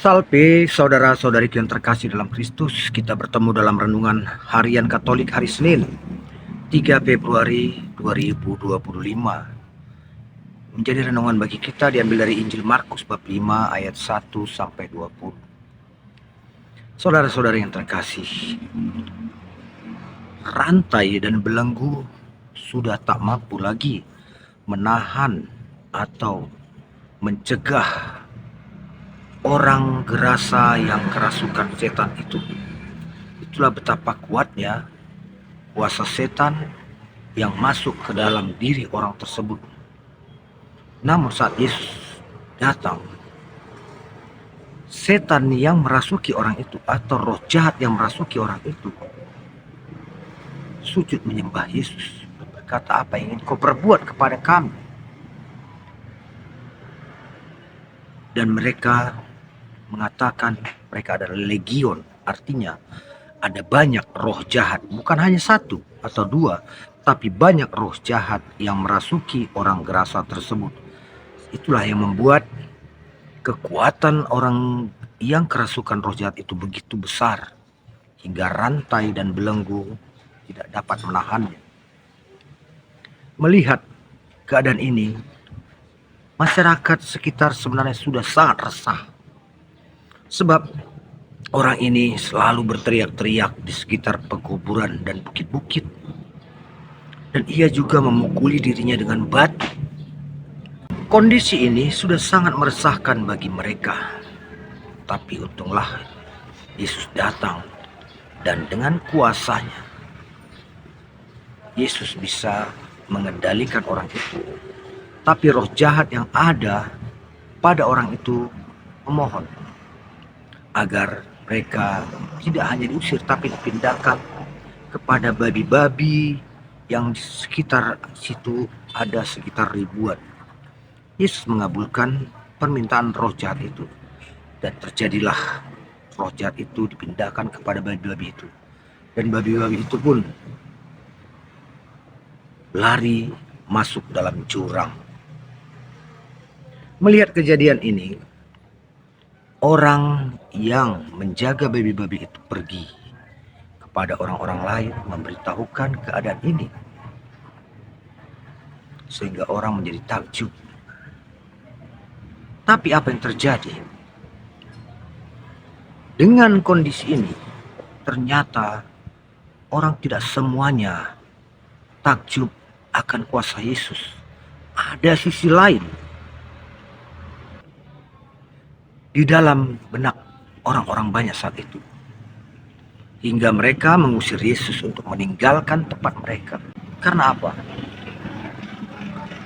Salve saudara-saudariku yang terkasih dalam Kristus. Kita bertemu dalam renungan harian Katolik hari Senin 3 Februari 2025. Menjadi renungan bagi kita diambil dari Injil Markus bab 5 ayat 1 sampai 20. Saudara-saudara yang terkasih, rantai dan belenggu sudah tak mampu lagi menahan atau mencegah orang gerasa yang kerasukan setan itu. Itulah betapa kuatnya kuasa setan yang masuk ke dalam diri orang tersebut. Namun saat Yesus datang, setan yang merasuki orang itu atau roh jahat yang merasuki orang itu sujud menyembah Yesus, berkata, "Apa yang ingin kau perbuat kepada kami?" Dan mereka mengatakan mereka adalah legion, artinya ada banyak roh jahat, bukan hanya satu atau dua, tapi banyak roh jahat yang merasuki orang gerasa tersebut. Itulah yang membuat kekuatan orang yang kerasukan roh jahat itu begitu besar, hingga rantai dan belenggu tidak dapat menahannya. Melihat keadaan ini, masyarakat sekitar sebenarnya sudah sangat resah. Sebab orang ini selalu berteriak-teriak di sekitar pekuburan dan bukit-bukit. Dan ia juga memukuli dirinya dengan batu. Kondisi ini sudah sangat meresahkan bagi mereka. Tapi untunglah Yesus datang dan dengan kuasanya Yesus bisa mengendalikan orang itu. Tapi roh jahat yang ada pada orang itu memohon agar mereka tidak hanya diusir tapi dipindahkan kepada babi-babi yang di sekitar situ ada sekitar ribuan. Yesus mengabulkan permintaan roh jahat itu dan terjadilah roh jahat itu dipindahkan kepada babi-babi itu. Dan babi-babi itu pun lari masuk dalam jurang. Melihat kejadian ini, orang yang menjaga babi-babi itu pergi kepada orang-orang lain memberitahukan keadaan ini, sehingga orang menjadi takjub. Tapi apa yang terjadi? Dengan kondisi ini, ternyata orang tidak semuanya takjub akan kuasa Yesus. Ada sisi lain di dalam benak orang-orang banyak saat itu, hingga mereka mengusir Yesus untuk meninggalkan tempat mereka. Karena apa?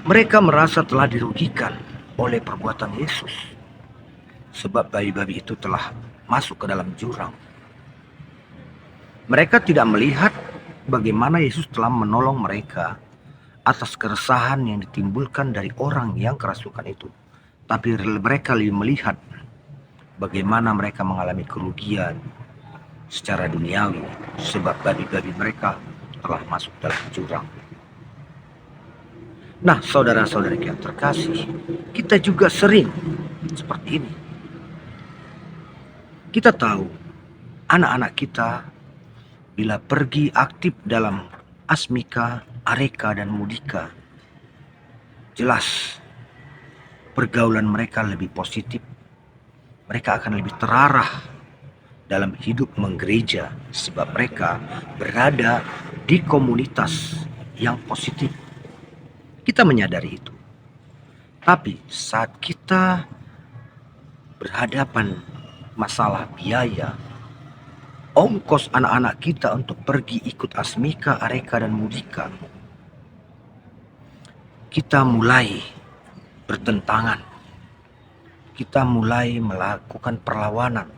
Mereka merasa telah dirugikan oleh perbuatan Yesus, sebab babi-babi itu telah masuk ke dalam jurang. Mereka tidak melihat bagaimana Yesus telah menolong mereka atas keresahan yang ditimbulkan dari orang yang kerasukan itu. Tapi mereka lebih melihat bagaimana mereka mengalami kerugian secara duniawi, sebab babi-babi mereka telah masuk dalam jurang. Nah, saudara-saudari yang terkasih, kita juga sering seperti ini. Kita tahu anak-anak kita bila pergi aktif dalam Asmika, Areka, dan Mudika, jelas pergaulan mereka lebih positif. Mereka akan lebih terarah dalam hidup menggereja, sebab mereka berada di komunitas yang positif. Kita menyadari itu. Tapi saat kita berhadapan masalah biaya, ongkos anak-anak kita untuk pergi ikut Asmika, Areka, dan Mudika, kita mulai bertentangan. Kita mulai melakukan perlawanan.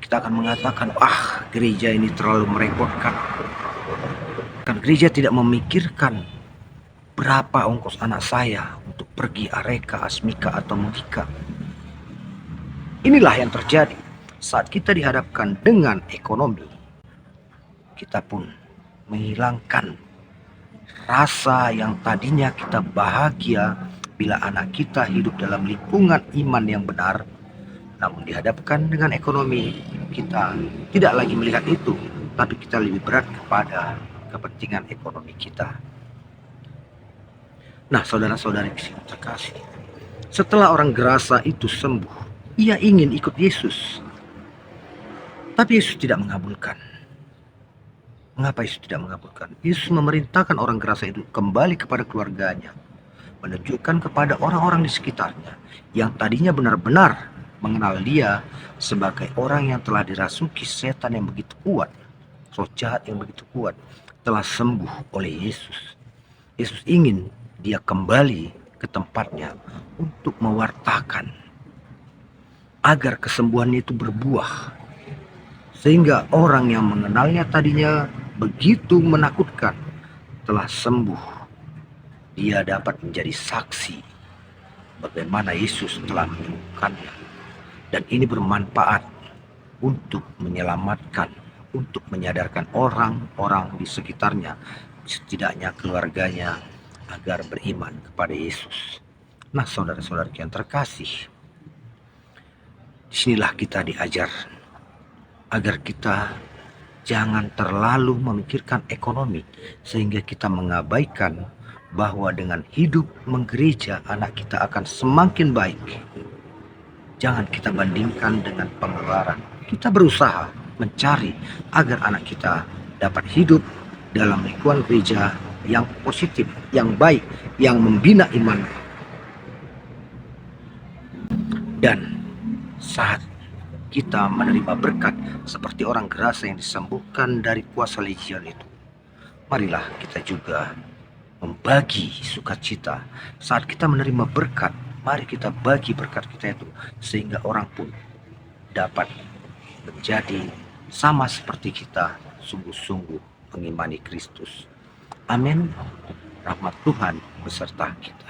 Kita akan mengatakan, gereja ini terlalu merepotkan. Kan gereja tidak memikirkan berapa ongkos anak saya untuk pergi Areka, Asmika, atau Mudika. Inilah yang terjadi saat kita dihadapkan dengan ekonomi. Kita pun menghilangkan rasa yang tadinya kita bahagia bila anak kita hidup dalam lingkungan iman yang benar, Namun dihadapkan dengan ekonomi, kita tidak lagi melihat itu, tapi kita lebih berat kepada kepentingan ekonomi kita. Nah, saudara-saudari yang terkasih, setelah orang gerasa itu sembuh, ia ingin ikut Yesus. Tapi Yesus tidak mengabulkan. Mengapa Yesus tidak mengabulkan? Yesus memerintahkan orang gerasa itu kembali kepada keluarganya, menunjukkan kepada orang-orang di sekitarnya yang tadinya benar-benar mengenal dia sebagai orang yang telah dirasuki setan yang begitu kuat, roh jahat yang begitu kuat, telah sembuh oleh Yesus. Yesus ingin dia kembali ke tempatnya untuk mewartakan agar kesembuhannya itu berbuah, sehingga orang yang mengenalnya tadinya begitu menakutkan telah sembuh. Dia dapat menjadi saksi bagaimana Yesus telah menyembuhkannya. Dan ini bermanfaat untuk menyelamatkan, untuk menyadarkan orang-orang di sekitarnya, setidaknya keluarganya, agar beriman kepada Yesus. Nah, saudara-saudara yang terkasih, disinilah kita diajar agar kita jangan terlalu memikirkan ekonomi, sehingga kita mengabaikan bahwa dengan hidup menggereja anak kita akan semakin baik. Jangan kita bandingkan dengan pengeluaran. Kita berusaha mencari agar anak kita dapat hidup dalam lingkungan gereja yang positif, yang baik, yang membina iman. Dan saat kita menerima berkat seperti orang gerasa yang disembuhkan dari kuasa legion itu, marilah kita juga membagi sukacita. Saat kita menerima berkat, mari kita bagi berkat kita itu, sehingga orang pun dapat menjadi sama seperti kita, sungguh-sungguh mengimani Kristus. Amin. Rahmat Tuhan beserta kita.